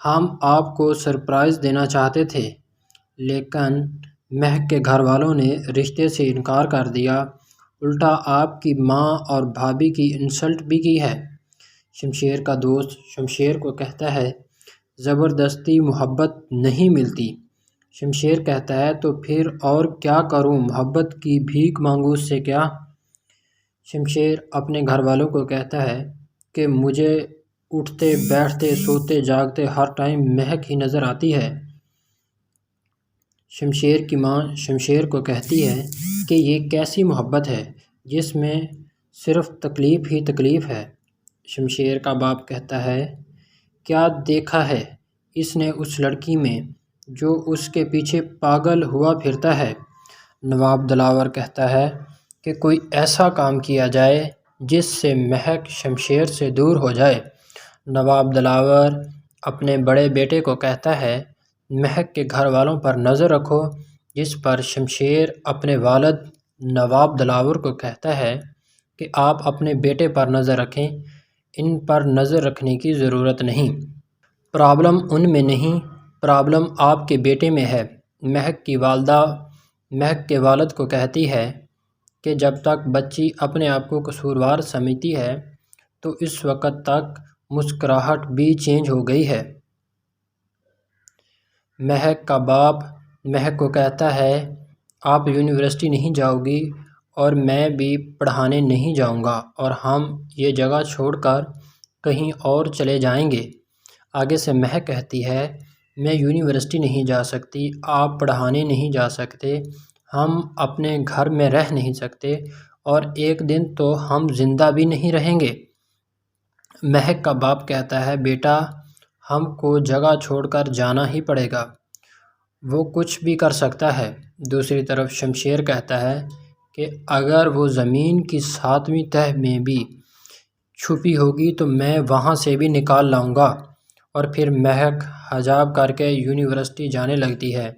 ہم آپ کو سرپرائز دینا چاہتے تھے لیکن مہک کے گھر والوں نے رشتے سے انکار کر دیا، الٹا آپ کی ماں اور بھابھی کی انسلٹ بھی کی ہے۔ شمشیر کا دوست شمشیر کو کہتا ہے زبردستی محبت نہیں ملتی۔ شمشیر کہتا ہے تو پھر اور کیا کروں، محبت کی بھیک مانگوں اس سے کیا؟ شمشیر اپنے گھر والوں کو کہتا ہے کہ مجھے اٹھتے بیٹھتے سوتے جاگتے ہر ٹائم مہک ہی نظر آتی ہے۔ شمشیر کی ماں شمشیر کو کہتی ہے کہ یہ کیسی محبت ہے جس میں صرف تکلیف ہی تکلیف ہے۔ شمشیر کا باپ کہتا ہے کیا دیکھا ہے اس نے اس لڑکی میں جو اس کے پیچھے پاگل ہوا پھرتا ہے؟ نواب دلاور کہتا ہے کہ کوئی ایسا کام کیا جائے جس سے مہک شمشیر سے دور ہو جائے۔ نواب دلاور اپنے بڑے بیٹے کو کہتا ہے مہک کے گھر والوں پر نظر رکھو، جس پر شمشیر اپنے والد نواب دلاور کو کہتا ہے کہ آپ اپنے بیٹے پر نظر رکھیں، ان پر نظر رکھنے کی ضرورت نہیں، پرابلم ان میں نہیں، پرابلم آپ کے بیٹے میں ہے۔ مہک کی والدہ مہک کے والد کو کہتی ہے کہ جب تک بچی اپنے آپ کو قصوروار سمجھتی ہے تو اس وقت تک مسکراہٹ بھی چینج ہو گئی ہے۔ مہک کا باپ مہک کو کہتا ہے آپ یونیورسٹی نہیں جاؤ گی اور میں بھی پڑھانے نہیں جاؤں گا اور ہم یہ جگہ چھوڑ کر کہیں اور چلے جائیں گے۔ آگے سے مہک کہتی ہے میں یونیورسٹی نہیں جا سکتی، آپ پڑھانے نہیں جا سکتے، ہم اپنے گھر میں رہ نہیں سکتے اور ایک دن تو ہم زندہ بھی نہیں رہیں گے۔ مہک کا باپ کہتا ہے بیٹا ہم کو جگہ چھوڑ کر جانا ہی پڑے گا، وہ کچھ بھی کر سکتا ہے۔ دوسری طرف شمشیر کہتا ہے کہ اگر وہ زمین کی 7ویں تہہ میں بھی چھپی ہوگی تو میں وہاں سے بھی نکال لاؤں گا۔ اور پھر مہک حجاب کر کے یونیورسٹی جانے لگتی ہے۔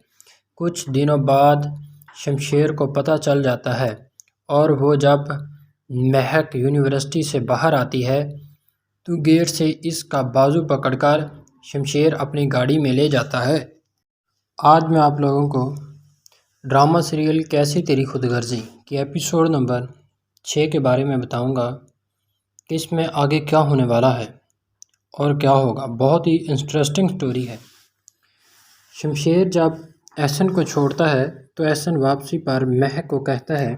کچھ دنوں بعد شمشیر کو پتہ چل جاتا ہے اور وہ جب مہک یونیورسٹی سے باہر آتی ہے تو گیٹ سے اس کا بازو پکڑ کر شمشیر اپنی گاڑی میں لے جاتا ہے۔ آج میں آپ لوگوں کو ڈرامہ سیریل کیسی تیری خود غرضی کی ایپیسوڈ نمبر 6 کے بارے میں بتاؤں گا کہ اس میں آگے کیا ہونے والا ہے اور کیا ہوگا۔ بہت ہی انٹرسٹنگ سٹوری ہے۔ شمشیر جب احسن کو چھوڑتا ہے تو احسن واپسی پر مہک کو کہتا ہے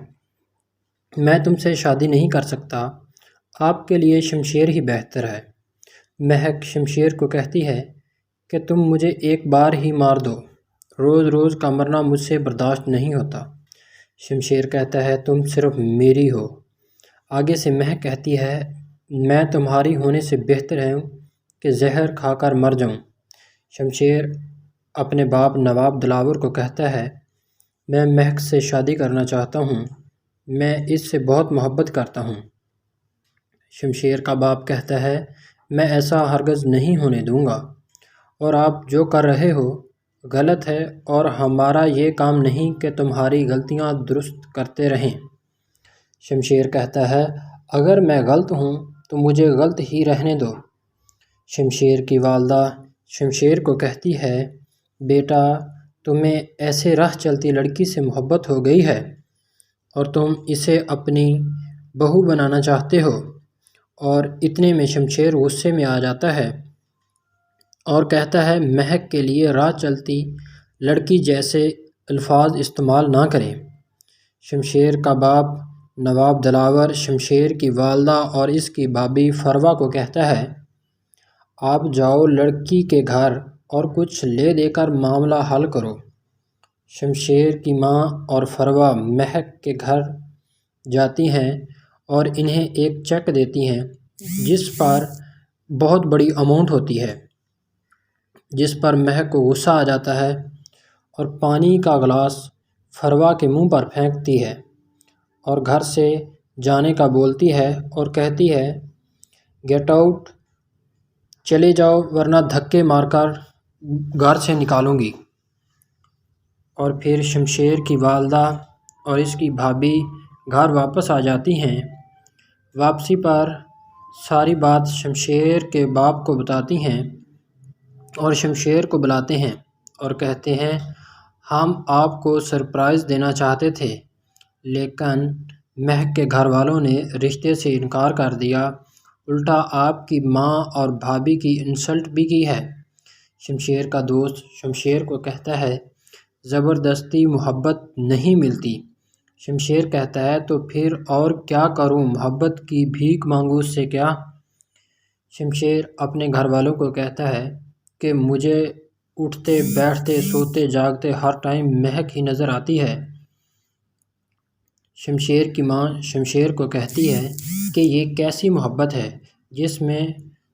میں تم سے شادی نہیں کر سکتا، آپ کے لیے شمشیر ہی بہتر ہے۔ مہک شمشیر کو کہتی ہے کہ تم مجھے ایک بار ہی مار دو، روز روز کا مرنا مجھ سے برداشت نہیں ہوتا۔ شمشیر کہتا ہے تم صرف میری ہو۔ آگے سے مہک کہتی ہے میں تمہاری ہونے سے بہتر ہوں کہ زہر کھا کر مر جاؤں۔ شمشیر اپنے باپ نواب دلاور کو کہتا ہے میں مہک سے شادی کرنا چاہتا ہوں، میں اس سے بہت محبت کرتا ہوں۔ شمشیر کا باپ کہتا ہے میں ایسا ہرگز نہیں ہونے دوں گا اور آپ جو کر رہے ہو غلط ہے اور ہمارا یہ کام نہیں کہ تمہاری غلطیاں درست کرتے رہیں۔ شمشیر کہتا ہے اگر میں غلط ہوں تو مجھے غلط ہی رہنے دو۔ شمشیر کی والدہ شمشیر کو کہتی ہے بیٹا تمہیں ایسے راہ چلتی لڑکی سے محبت ہو گئی ہے اور تم اسے اپنی بہو بنانا چاہتے ہو، اور اتنے میں شمشیر غصے میں آ جاتا ہے اور کہتا ہے مہک کے لیے راہ چلتی لڑکی جیسے الفاظ استعمال نہ کریں۔ شمشیر کا باپ نواب دلاور شمشیر کی والدہ اور اس کی بھابھی فروا کو کہتا ہے آپ جاؤ لڑکی کے گھر اور کچھ لے دے کر معاملہ حل کرو۔ شمشیر کی ماں اور فروا مہک کے گھر جاتی ہیں اور انہیں ایک چیک دیتی ہیں جس پر بہت بڑی اماؤنٹ ہوتی ہے، جس پر مہک کو غصہ آ جاتا ہے اور پانی کا گلاس فروا کے منہ پر پھینکتی ہے اور گھر سے جانے کا بولتی ہے اور کہتی ہے گیٹ آؤٹ، چلے جاؤ ورنہ دھکے مار کر گھر سے نکالوں گی۔ اور پھر شمشیر کی والدہ اور اس کی بھابھی گھر واپس آ جاتی ہیں۔ واپسی پر ساری بات شمشیر کے باپ کو بتاتی ہیں اور شمشیر کو بلاتے ہیں اور کہتے ہیں ہم آپ کو سرپرائز دینا چاہتے تھے، لیکن مہک کے گھر والوں نے رشتے سے انکار کر دیا، الٹا آپ کی ماں اور بھابھی کی انسلٹ بھی کی ہے۔ شمشیر کا دوست شمشیر کو کہتا ہے زبردستی محبت نہیں ملتی۔ شمشیر کہتا ہے تو پھر اور کیا کروں، محبت کی بھیک مانگوں اس سے کیا؟ شمشیر اپنے گھر والوں کو کہتا ہے کہ مجھے اٹھتے بیٹھتے سوتے جاگتے ہر ٹائم مہک ہی نظر آتی ہے۔ شمشیر کی ماں شمشیر کو کہتی ہے کہ یہ کیسی محبت ہے جس میں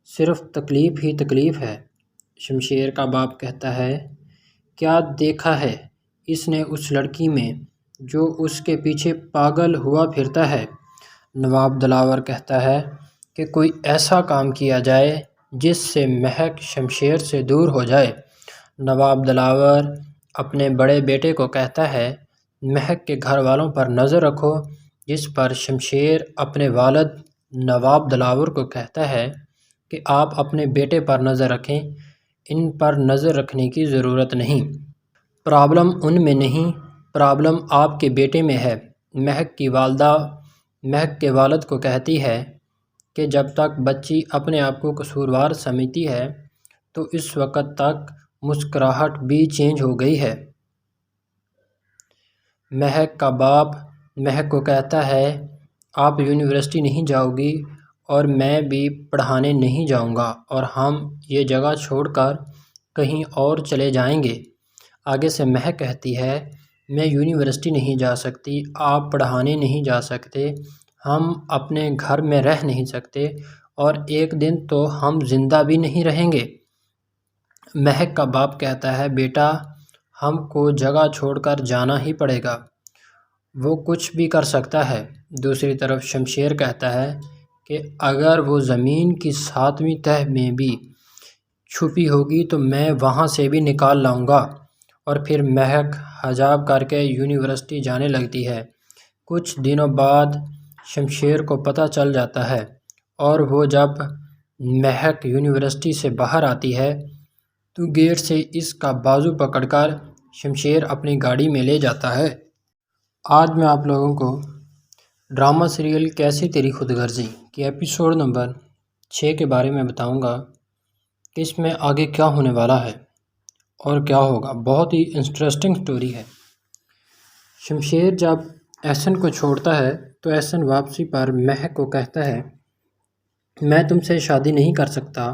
صرف تکلیف ہی تکلیف ہے۔ شمشیر کا باپ کہتا ہے کیا دیکھا ہے اس نے اس لڑکی میں جو اس کے پیچھے پاگل ہوا پھرتا ہے؟ نواب دلاور کہتا ہے کہ کوئی ایسا کام کیا جائے جس سے مہک شمشیر سے دور ہو جائے۔ نواب دلاور اپنے بڑے بیٹے کو کہتا ہے مہک کے گھر والوں پر نظر رکھو، جس پر شمشیر اپنے والد نواب دلاور کو کہتا ہے کہ آپ اپنے بیٹے پر نظر رکھیں، ان پر نظر رکھنے کی ضرورت نہیں، پرابلم ان میں نہیں، پرابلم آپ کے بیٹے میں ہے۔ مہک کی والدہ مہک کے والد کو کہتی ہے کہ جب تک بچی اپنے آپ کو قصوروار سمجھتی ہے تو اس وقت تک مسکراہٹ بھی چینج ہو گئی ہے۔ مہک کا باپ مہک کو کہتا ہے آپ یونیورسٹی نہیں جاؤ گی اور میں بھی پڑھانے نہیں جاؤں گا اور ہم یہ جگہ چھوڑ کر کہیں اور چلے جائیں گے۔ آگے سے مہک کہتی ہے میں یونیورسٹی نہیں جا سکتی، آپ پڑھانے نہیں جا سکتے، ہم اپنے گھر میں رہ نہیں سکتے اور ایک دن تو ہم زندہ بھی نہیں رہیں گے۔ مہک کا باپ کہتا ہے بیٹا ہم کو جگہ چھوڑ کر جانا ہی پڑے گا، وہ کچھ بھی کر سکتا ہے۔ دوسری طرف شمشیر کہتا ہے کہ اگر وہ زمین کی 7ویں تہہ میں بھی چھپی ہوگی تو میں وہاں سے بھی نکال لاؤں گا۔ اور پھر مہک حجاب کر کے یونیورسٹی جانے لگتی ہے۔ کچھ دنوں بعد شمشیر کو پتہ چل جاتا ہے اور وہ جب مہک یونیورسٹی سے باہر آتی ہے تو گیٹ سے اس کا بازو پکڑ کر شمشیر اپنی گاڑی میں لے جاتا ہے۔ آج میں آپ لوگوں کو ڈرامہ سیریل کیسی تیری خود غرضی کی ایپیسوڈ نمبر 6 کے بارے میں بتاؤں گا کہ اس میں آگے کیا ہونے والا ہے اور کیا ہوگا۔ بہت ہی انٹرسٹنگ سٹوری ہے۔ شمشیر جب احسن کو چھوڑتا ہے تو احسن واپسی پر مہک کو کہتا ہے میں تم سے شادی نہیں کر سکتا،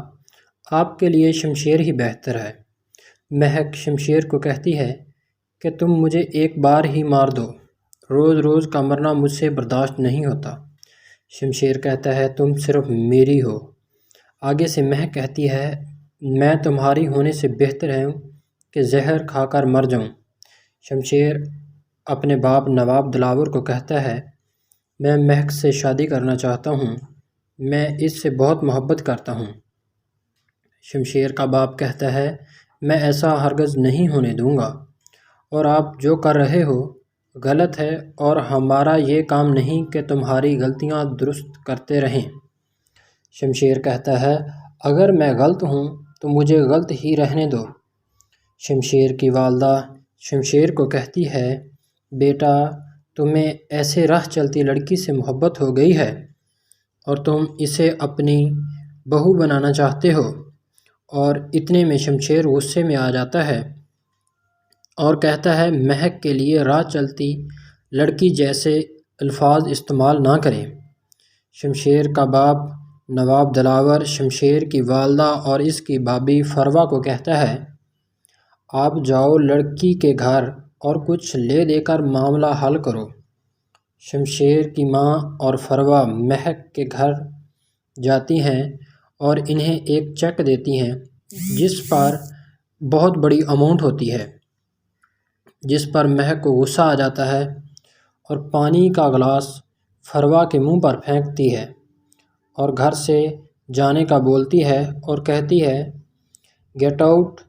آپ کے لیے شمشیر ہی بہتر ہے۔ مہک شمشیر کو کہتی ہے کہ تم مجھے ایک بار ہی مار دو، روز روز کا مرنا مجھ سے برداشت نہیں ہوتا۔ شمشیر کہتا ہے تم صرف میری ہو۔ آگے سے مہک کہتی ہے میں تمہاری ہونے سے بہتر ہوں کہ زہر کھا کر مر جاؤں۔ شمشیر اپنے باپ نواب دلاور کو کہتا ہے میں مہک سے شادی کرنا چاہتا ہوں، میں اس سے بہت محبت کرتا ہوں۔ شمشیر کا باپ کہتا ہے میں ایسا ہرگز نہیں ہونے دوں گا اور آپ جو کر رہے ہو غلط ہے اور ہمارا یہ کام نہیں کہ تمہاری غلطیاں درست کرتے رہیں۔ شمشیر کہتا ہے اگر میں غلط ہوں تو مجھے غلط ہی رہنے دو۔ شمشیر کی والدہ شمشیر کو کہتی ہے بیٹا تمہیں ایسے راہ چلتی لڑکی سے محبت ہو گئی ہے اور تم اسے اپنی بہو بنانا چاہتے ہو، اور اتنے میں شمشیر غصے میں آ جاتا ہے اور کہتا ہے مہک کے لیے راہ چلتی لڑکی جیسے الفاظ استعمال نہ کریں۔ شمشیر کا باپ نواب دلاور شمشیر کی والدہ اور اس کی بھابھی فروا کو کہتا ہے آپ جاؤ لڑکی کے گھر اور کچھ لے دے کر معاملہ حل کرو۔ شمشیر کی ماں اور فروا مہک کے گھر جاتی ہیں اور انہیں ایک چیک دیتی ہیں جس پر بہت بڑی اماؤنٹ ہوتی ہے، جس پر مہک کو غصہ آ جاتا ہے اور پانی کا گلاس فروا کے منہ پر پھینکتی ہے اور گھر سے جانے کا بولتی ہے اور کہتی ہے گیٹ آؤٹ،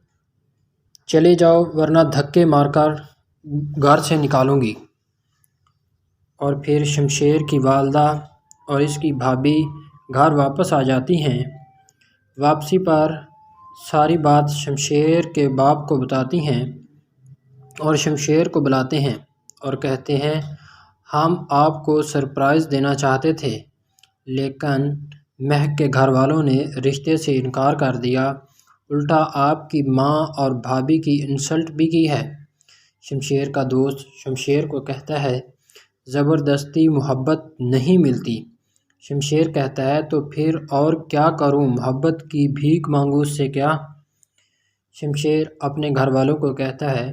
چلے جاؤ ورنہ دھکے مار کر گھر سے نکالوں گی۔ اور پھر شمشیر کی والدہ اور اس کی بھابھی گھر واپس آ جاتی ہیں۔ واپسی پر ساری بات شمشیر کے باپ کو بتاتی ہیں اور شمشیر کو بلاتے ہیں اور کہتے ہیں ہم آپ کو سرپرائز دینا چاہتے تھے لیکن مہک کے گھر والوں نے رشتے سے انکار کر دیا، الٹا آپ کی ماں اور بھابھی کی انسلٹ بھی کی ہے۔ شمشیر کا دوست شمشیر کو کہتا ہے زبردستی محبت نہیں ملتی۔ شمشیر کہتا ہے تو پھر اور کیا کروں، محبت کی بھیک مانگوں اس سے کیا؟ شمشیر اپنے گھر والوں کو کہتا ہے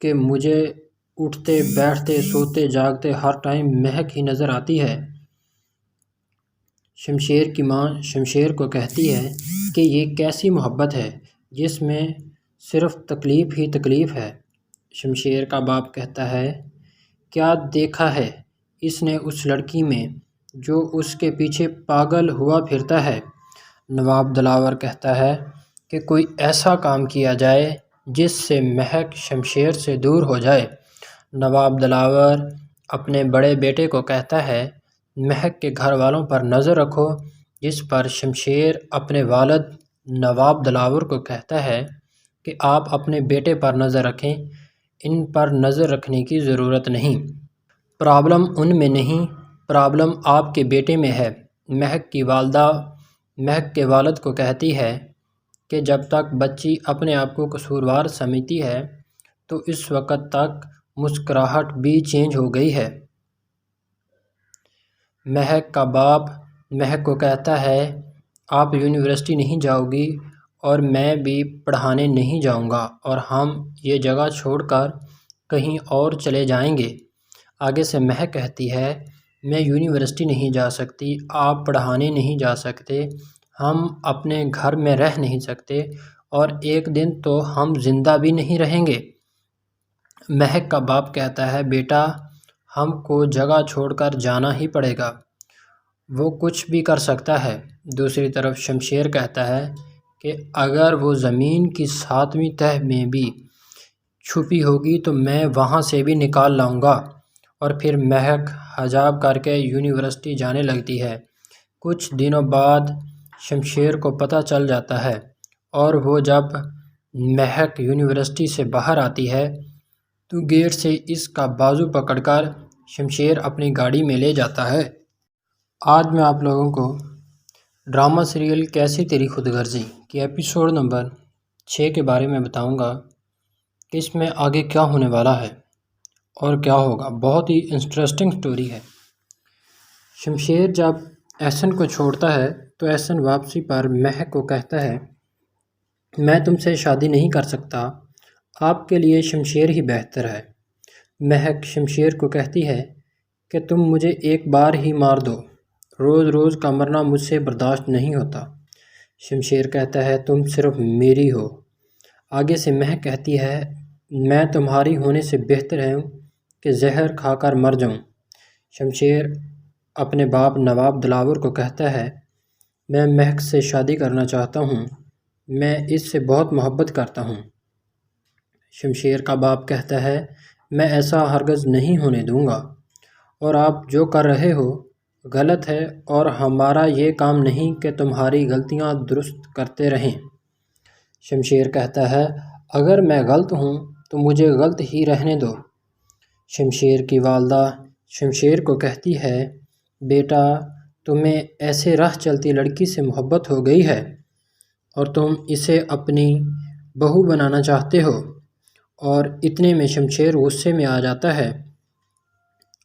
کہ مجھے اٹھتے بیٹھتے سوتے جاگتے ہر ٹائم مہک ہی نظر آتی ہے۔ شمشیر کی ماں شمشیر کو کہتی ہے کہ یہ کیسی محبت ہے جس میں صرف تکلیف ہی تکلیف ہے۔ شمشیر کا باپ کہتا ہے کیا دیکھا ہے اس نے اس لڑکی میں جو اس کے پیچھے پاگل ہوا پھرتا ہے؟ نواب دلاور کہتا ہے کہ کوئی ایسا کام کیا جائے جس سے مہک شمشیر سے دور ہو جائے۔ نواب دلاور اپنے بڑے بیٹے کو کہتا ہے مہک کے گھر والوں پر نظر رکھو، جس پر شمشیر اپنے والد نواب دلاور کو کہتا ہے کہ آپ اپنے بیٹے پر نظر رکھیں، ان پر نظر رکھنے کی ضرورت نہیں، پرابلم ان میں نہیں، پرابلم آپ کے بیٹے میں ہے۔ مہک کی والدہ مہک کے والد کو کہتی ہے کہ جب تک بچی اپنے آپ کو قصوروار سمجھتی ہے تو اس وقت تک مسکراہٹ بھی چینج ہو گئی ہے۔ مہک کا باپ مہک کو کہتا ہے آپ یونیورسٹی نہیں جاؤ گی اور میں بھی پڑھانے نہیں جاؤں گا اور ہم یہ جگہ چھوڑ کر کہیں اور چلے جائیں گے۔ آگے سے مہک کہتی ہے میں یونیورسٹی نہیں جا سکتی، آپ پڑھانے نہیں جا سکتے، ہم اپنے گھر میں رہ نہیں سکتے اور ایک دن تو ہم زندہ بھی نہیں رہیں گے۔ مہک کا باپ کہتا ہے بیٹا ہم کو جگہ چھوڑ کر جانا ہی پڑے گا، وہ کچھ بھی کر سکتا ہے۔ دوسری طرف شمشیر کہتا ہے کہ اگر وہ زمین کی 7ویں تہہ میں بھی چھپی ہوگی تو میں وہاں سے بھی نکال لاؤں گا۔ اور پھر مہک حجاب کر کے یونیورسٹی جانے لگتی ہے۔ کچھ دنوں بعد شمشیر کو پتہ چل جاتا ہے اور وہ جب مہک یونیورسٹی سے باہر آتی ہے تو گیٹ سے اس کا بازو پکڑ کر شمشیر اپنی گاڑی میں لے جاتا ہے۔ آج میں آپ لوگوں کو ڈرامہ سیریل کیسی تیری خود غرضی کی ایپیسوڈ نمبر 6 کے بارے میں بتاؤں گا کہ اس میں آگے کیا ہونے والا ہے اور کیا ہوگا۔ بہت ہی انٹرسٹنگ سٹوری ہے۔ شمشیر جب احسن کو چھوڑتا ہے تو احسن واپسی پر مہک کو کہتا ہے میں تم سے شادی نہیں کر سکتا، آپ کے لیے شمشیر ہی بہتر ہے۔ مہک شمشیر کو کہتی ہے کہ تم مجھے ایک بار ہی مار دو، روز روز کا مرنا مجھ سے برداشت نہیں ہوتا۔ شمشیر کہتا ہے تم صرف میری ہو۔ آگے سے مہک کہتی ہے میں تمہاری ہونے سے بہتر ہوں کہ زہر کھا کر مر جاؤں۔ شمشیر اپنے باپ نواب دلاور کو کہتا ہے میں مہک سے شادی کرنا چاہتا ہوں، میں اس سے بہت محبت کرتا ہوں۔ شمشیر کا باپ کہتا ہے میں ایسا ہرگز نہیں ہونے دوں گا اور آپ جو کر رہے ہو غلط ہے اور ہمارا یہ کام نہیں کہ تمہاری غلطیاں درست کرتے رہیں۔ شمشیر کہتا ہے اگر میں غلط ہوں تو مجھے غلط ہی رہنے دو۔ شمشیر کی والدہ شمشیر کو کہتی ہے بیٹا تمہیں ایسے راہ چلتی لڑکی سے محبت ہو گئی ہے اور تم اسے اپنی بہو بنانا چاہتے ہو، اور اتنے میں شمشیر غصے میں آ جاتا ہے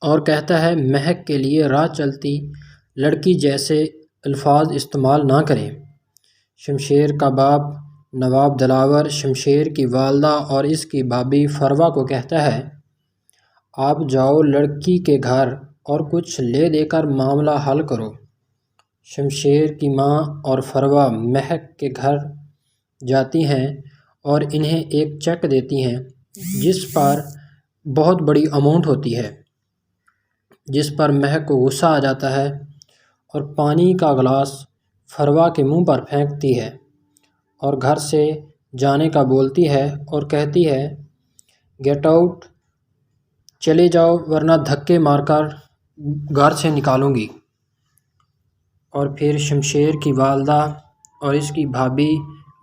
اور کہتا ہے مہک کے لیے راہ چلتی لڑکی جیسے الفاظ استعمال نہ کریں۔ شمشیر کا باپ نواب دلاور شمشیر کی والدہ اور اس کی بھابھی فروا کو کہتا ہے آپ جاؤ لڑکی کے گھر اور کچھ لے دے کر معاملہ حل کرو۔ شمشیر کی ماں اور فروا مہک کے گھر جاتی ہیں اور انہیں ایک چیک دیتی ہیں جس پر بہت بڑی اماؤنٹ ہوتی ہے، جس پر مہک کو غصہ آ جاتا ہے اور پانی کا گلاس فروا کے منہ پر پھینکتی ہے اور گھر سے جانے کا بولتی ہے اور کہتی ہے گیٹ آؤٹ، چلے جاؤ ورنہ دھکے مار کر گھر سے نکالوں گی۔ اور پھر شمشیر کی والدہ اور اس کی بھابھی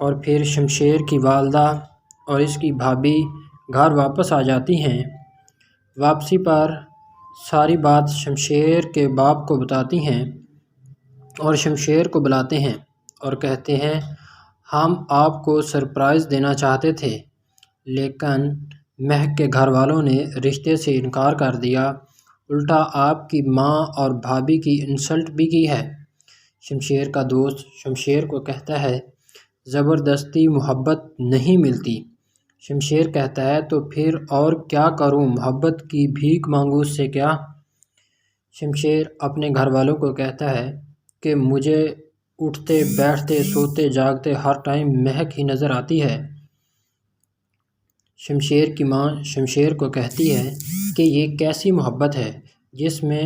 اور پھر شمشیر کی والدہ اور اس کی بھابھی گھر واپس آ جاتی ہیں۔ واپسی پر ساری بات شمشیر کے باپ کو بتاتی ہیں اور شمشیر کو بلاتے ہیں اور کہتے ہیں ہم آپ کو سرپرائز دینا چاہتے تھے، لیکن مہک کے گھر والوں نے رشتے سے انکار کر دیا، الٹا آپ کی ماں اور بھابھی کی انسلٹ بھی کی ہے۔ شمشیر کا دوست شمشیر کو کہتا ہے زبردستی محبت نہیں ملتی۔ شمشیر کہتا ہے تو پھر اور کیا کروں، محبت کی بھیک مانگوں اس سے کیا؟ شمشیر اپنے گھر والوں کو کہتا ہے کہ مجھے اٹھتے بیٹھتے سوتے جاگتے ہر ٹائم مہک ہی نظر آتی ہے۔ شمشیر کی ماں شمشیر کو کہتی ہے کہ یہ کیسی محبت ہے جس میں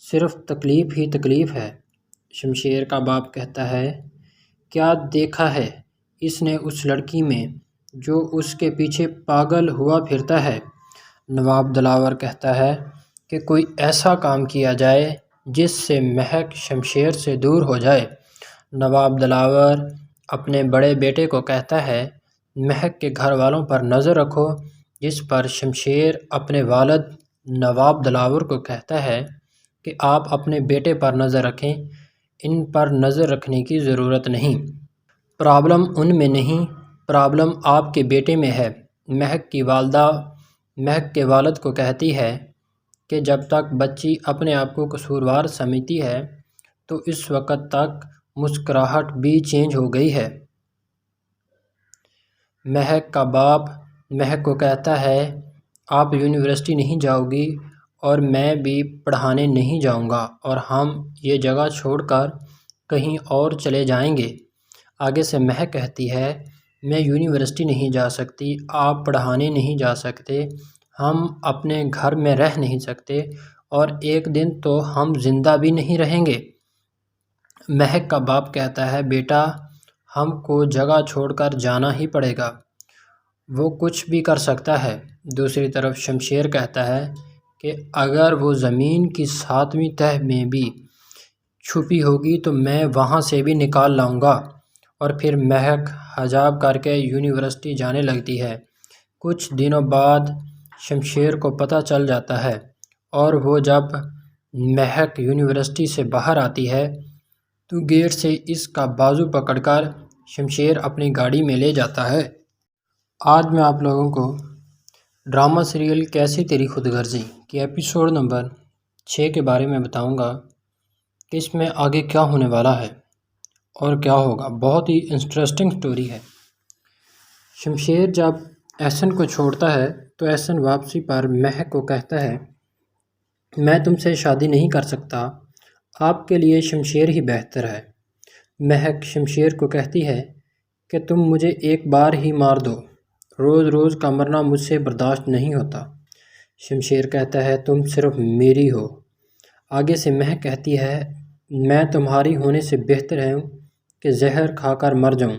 صرف تکلیف ہی تکلیف ہے۔ شمشیر کا باپ کہتا ہے کیا دیکھا ہے اس نے اس لڑکی میں جو اس کے پیچھے پاگل ہوا پھرتا ہے؟ نواب دلاور کہتا ہے کہ کوئی ایسا کام کیا جائے جس سے مہک شمشیر سے دور ہو جائے۔ نواب دلاور اپنے بڑے بیٹے کو کہتا ہے مہک کے گھر والوں پر نظر رکھو، جس پر شمشیر اپنے والد نواب دلاور کو کہتا ہے کہ آپ اپنے بیٹے پر نظر رکھیں، ان پر نظر رکھنے کی ضرورت نہیں، پرابلم ان میں نہیں، پرابلم آپ کے بیٹے میں ہے۔ مہک کی والدہ مہک کے والد کو کہتی ہے کہ جب تک بچی اپنے آپ کو قصوروار سمجھتی ہے تو اس وقت تک مسکراہٹ بھی چینج ہو گئی ہے۔ مہک کا باپ مہک کو کہتا ہے آپ یونیورسٹی نہیں جاؤ گی اور میں بھی پڑھانے نہیں جاؤں گا اور ہم یہ جگہ چھوڑ کر کہیں اور چلے جائیں گے۔ آگے سے مہک کہتی ہے میں یونیورسٹی نہیں جا سکتی، آپ پڑھانے نہیں جا سکتے، ہم اپنے گھر میں رہ نہیں سکتے اور ایک دن تو ہم زندہ بھی نہیں رہیں گے۔ مہک کا باپ کہتا ہے بیٹا ہم کو جگہ چھوڑ کر جانا ہی پڑے گا، وہ کچھ بھی کر سکتا ہے۔ دوسری طرف شمشیر کہتا ہے کہ اگر وہ زمین کی 7ویں تہہ میں بھی چھپی ہوگی تو میں وہاں سے بھی نکال لاؤں گا۔ اور پھر مہک حجاب کر کے یونیورسٹی جانے لگتی ہے۔ کچھ دنوں بعد شمشیر کو پتہ چل جاتا ہے اور وہ جب مہک یونیورسٹی سے باہر آتی ہے تو گیٹ سے اس کا بازو پکڑ کر شمشیر اپنی گاڑی میں لے جاتا ہے۔ آج میں آپ لوگوں کو ڈرامہ سیریل کیسی تیری خود غرضی کی ایپیسوڈ نمبر 6 کے بارے میں بتاؤں گا کہ اس میں آگے کیا ہونے والا ہے اور کیا ہوگا۔ بہت ہی انٹرسٹنگ سٹوری ہے۔ شمشیر جب احسن کو چھوڑتا ہے تو احسن واپسی پر مہک کو کہتا ہے میں تم سے شادی نہیں کر سکتا، آپ کے لیے شمشیر ہی بہتر ہے۔ مہک شمشیر کو کہتی ہے کہ تم مجھے ایک بار ہی مار دو، روز روز کا مرنا مجھ سے برداشت نہیں ہوتا۔ شمشیر کہتا ہے تم صرف میری ہو۔ آگے سے مہک کہتی ہے میں تمہاری ہونے سے بہتر ہوں کہ زہر کھا کر مر جاؤں۔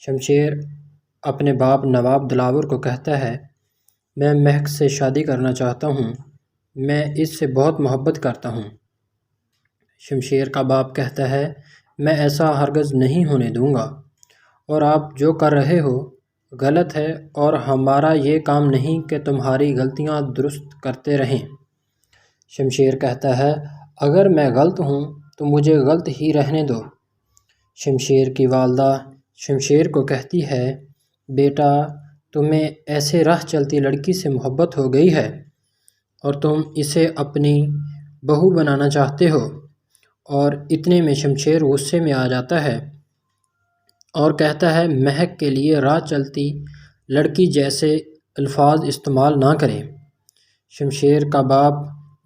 شمشیر اپنے باپ نواب دلاور کو کہتا ہے میں مہک سے شادی کرنا چاہتا ہوں، میں اس سے بہت محبت کرتا ہوں۔ شمشیر کا باپ کہتا ہے میں ایسا ہرگز نہیں ہونے دوں گا اور آپ جو کر رہے ہو غلط ہے اور ہمارا یہ کام نہیں کہ تمہاری غلطیاں درست کرتے رہیں۔ شمشیر کہتا ہے اگر میں غلط ہوں تو مجھے غلط ہی رہنے دو۔ شمشیر کی والدہ شمشیر کو کہتی ہے بیٹا تمہیں ایسے راہ چلتی لڑکی سے محبت ہو گئی ہے اور تم اسے اپنی بہو بنانا چاہتے ہو، اور اتنے میں شمشیر غصے میں آ جاتا ہے اور کہتا ہے مہک کے لیے راہ چلتی لڑکی جیسے الفاظ استعمال نہ کریں۔ شمشیر کا باپ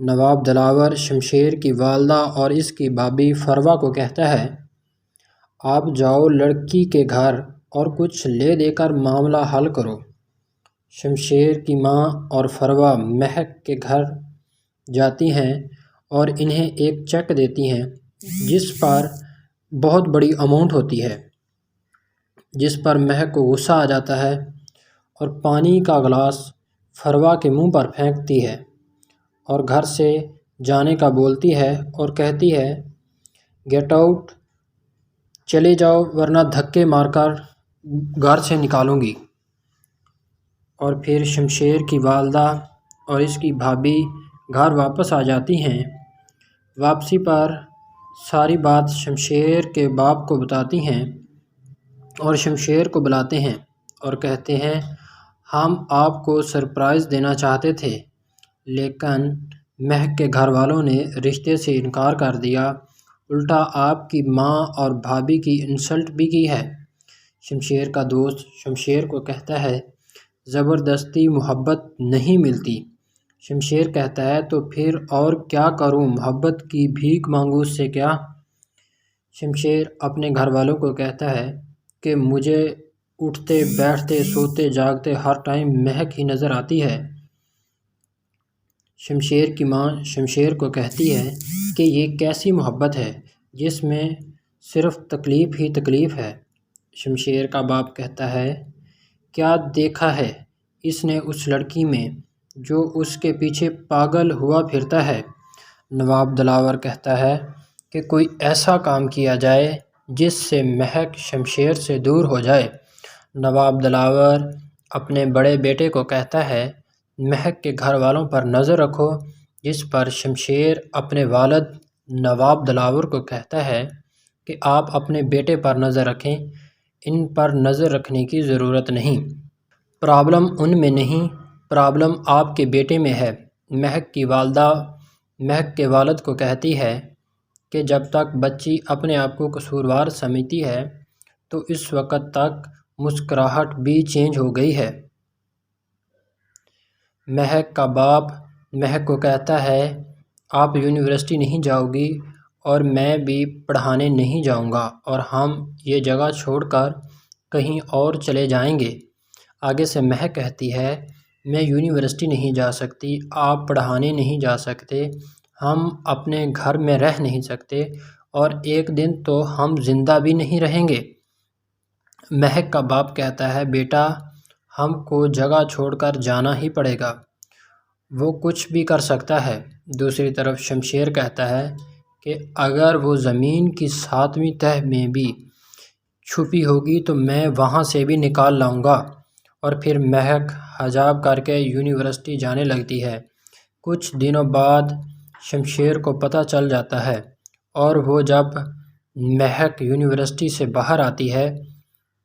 نواب دلاور شمشیر کی والدہ اور اس کی بھابھی فروا کو کہتا ہے آپ جاؤ لڑکی کے گھر اور کچھ لے دے کر معاملہ حل کرو۔ شمشیر کی ماں اور فروا مہک کے گھر جاتی ہیں اور انہیں ایک چیک دیتی ہیں جس پر بہت بڑی اماؤنٹ ہوتی ہے، جس پر مہک کو غصہ آ جاتا ہے اور پانی کا گلاس فروا کے منہ پر پھینکتی ہے اور گھر سے جانے کا بولتی ہے اور کہتی ہے گیٹ آؤٹ، چلے جاؤ ورنہ دھکے مار کر گھر سے نکالوں گی۔ اور پھر شمشیر کی والدہ اور اس کی بھابھی گھر واپس آ جاتی ہیں۔ واپسی پر ساری بات شمشیر کے باپ کو بتاتی ہیں اور شمشیر کو بلاتے ہیں اور کہتے ہیں ہم آپ کو سرپرائز دینا چاہتے تھے، لیکن مہک کے گھر والوں نے رشتے سے انکار کر دیا، الٹا آپ کی ماں اور بھابھی کی انسلٹ بھی کی ہے۔ شمشیر کا دوست شمشیر کو کہتا ہے زبردستی محبت نہیں ملتی۔ شمشیر کہتا ہے تو پھر اور کیا کروں، محبت کی بھیک مانگوں اس سے کیا؟ شمشیر اپنے گھر والوں کو کہتا ہے کہ مجھے اٹھتے بیٹھتے سوتے جاگتے ہر ٹائم مہک ہی نظر آتی ہے۔ شمشیر کی ماں شمشیر کو کہتی ہے کہ یہ کیسی محبت ہے جس میں صرف تکلیف ہی تکلیف ہے۔ شمشیر کا باپ کہتا ہے کیا دیکھا ہے اس نے اس لڑکی میں جو اس کے پیچھے پاگل ہوا پھرتا ہے؟ نواب دلاور کہتا ہے کہ کوئی ایسا کام کیا جائے جس سے مہک شمشیر سے دور ہو جائے۔ نواب دلاور اپنے بڑے بیٹے کو کہتا ہے مہک کے گھر والوں پر نظر رکھو، جس پر شمشیر اپنے والد نواب دلاور کو کہتا ہے کہ آپ اپنے بیٹے پر نظر رکھیں، ان پر نظر رکھنے کی ضرورت نہیں، پرابلم ان میں نہیں، پرابلم آپ کے بیٹے میں ہے۔ مہک کی والدہ مہک کے والد کو کہتی ہے کہ جب تک بچی اپنے آپ کو قصوروار سمجھتی ہے تو اس وقت تک مسکراہٹ بھی چینج ہو گئی ہے۔ مہک کا باپ مہک کو کہتا ہے آپ یونیورسٹی نہیں جاؤ گی اور میں بھی پڑھانے نہیں جاؤں گا اور ہم یہ جگہ چھوڑ کر کہیں اور چلے جائیں گے۔ آگے سے مہک کہتی ہے میں یونیورسٹی نہیں جا سکتی، آپ پڑھانے نہیں جا سکتے، ہم اپنے گھر میں رہ نہیں سکتے اور ایک دن تو ہم زندہ بھی نہیں رہیں گے۔ مہک کا باپ کہتا ہے بیٹا ہم کو جگہ چھوڑ کر جانا ہی پڑے گا، وہ کچھ بھی کر سکتا ہے۔ دوسری طرف شمشیر کہتا ہے کہ اگر وہ زمین کی 7ویں تہہ میں بھی چھپی ہوگی تو میں وہاں سے بھی نکال لاؤں گا۔ اور پھر مہک حجاب کر کے یونیورسٹی جانے لگتی ہے۔ کچھ دنوں بعد شمشیر کو پتہ چل جاتا ہے اور وہ جب مہک یونیورسٹی سے باہر آتی ہے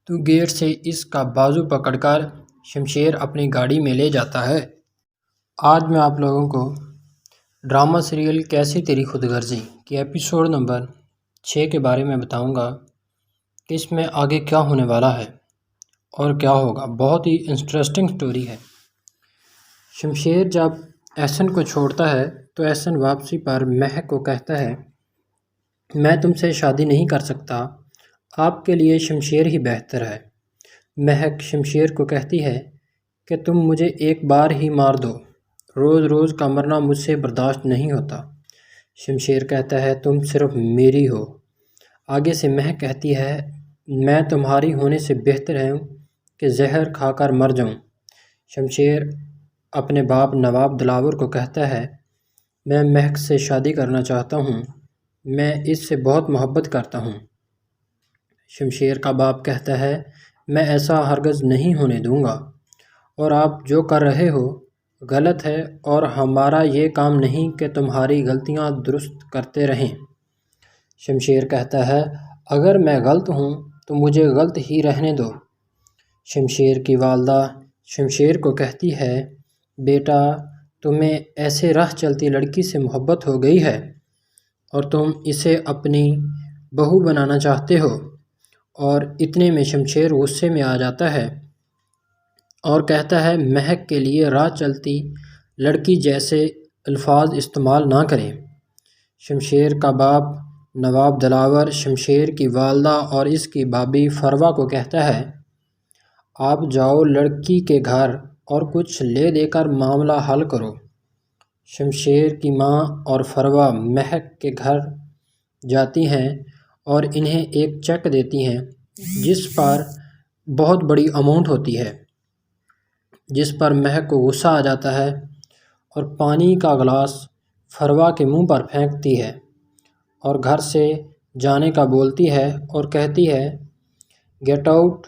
تو گیٹ سے اس کا بازو پکڑ کر شمشیر اپنی گاڑی میں لے جاتا ہے۔ آج میں آپ لوگوں کو ڈرامہ سیریل کیسی تیری خود غرضی کی ایپیسوڈ نمبر 6 کے بارے میں بتاؤں گا کہ اس میں آگے کیا ہونے والا ہے اور کیا ہوگا۔ بہت ہی انٹرسٹنگ سٹوری ہے۔ شمشیر جب احسن کو چھوڑتا ہے تو احسن واپسی پر مہک کو کہتا ہے میں تم سے شادی نہیں کر سکتا، آپ کے لیے شمشیر ہی بہتر ہے۔ مہک شمشیر کو کہتی ہے کہ تم مجھے ایک بار ہی مار دو، روز روز کا مرنا مجھ سے برداشت نہیں ہوتا۔ شمشیر کہتا ہے تم صرف میری ہو۔ آگے سے مہک کہتی ہے میں تمہاری ہونے سے بہتر ہوں کہ زہر کھا کر مر جاؤں۔ شمشیر اپنے باپ نواب دلاور کو کہتا ہے میں مہک سے شادی کرنا چاہتا ہوں، میں اس سے بہت محبت کرتا ہوں۔ شمشیر کا باپ کہتا ہے میں ایسا ہرگز نہیں ہونے دوں گا اور آپ جو کر رہے ہو غلط ہے اور ہمارا یہ کام نہیں کہ تمہاری غلطیاں درست کرتے رہیں۔ شمشیر کہتا ہے اگر میں غلط ہوں تو مجھے غلط ہی رہنے دو۔ شمشیر کی والدہ شمشیر کو کہتی ہے بیٹا تمہیں ایسے راہ چلتی لڑکی سے محبت ہو گئی ہے اور تم اسے اپنی بہو بنانا چاہتے ہو، اور اتنے میں شمشیر غصے میں آ جاتا ہے اور کہتا ہے مہک کے لیے راہ چلتی لڑکی جیسے الفاظ استعمال نہ کریں۔ شمشیر کا باپ نواب دلاور شمشیر کی والدہ اور اس کی بھابھی فروا کو کہتا ہے آپ جاؤ لڑکی کے گھر اور کچھ لے دے کر معاملہ حل کرو۔ شمشیر کی ماں اور فروا مہک کے گھر جاتی ہیں اور انہیں ایک چیک دیتی ہیں جس پر بہت بڑی اماؤنٹ ہوتی ہے، جس پر مہک کو غصہ آ جاتا ہے اور پانی کا گلاس فروا کے منہ پر پھینکتی ہے اور گھر سے جانے کا بولتی ہے اور کہتی ہے گیٹ آؤٹ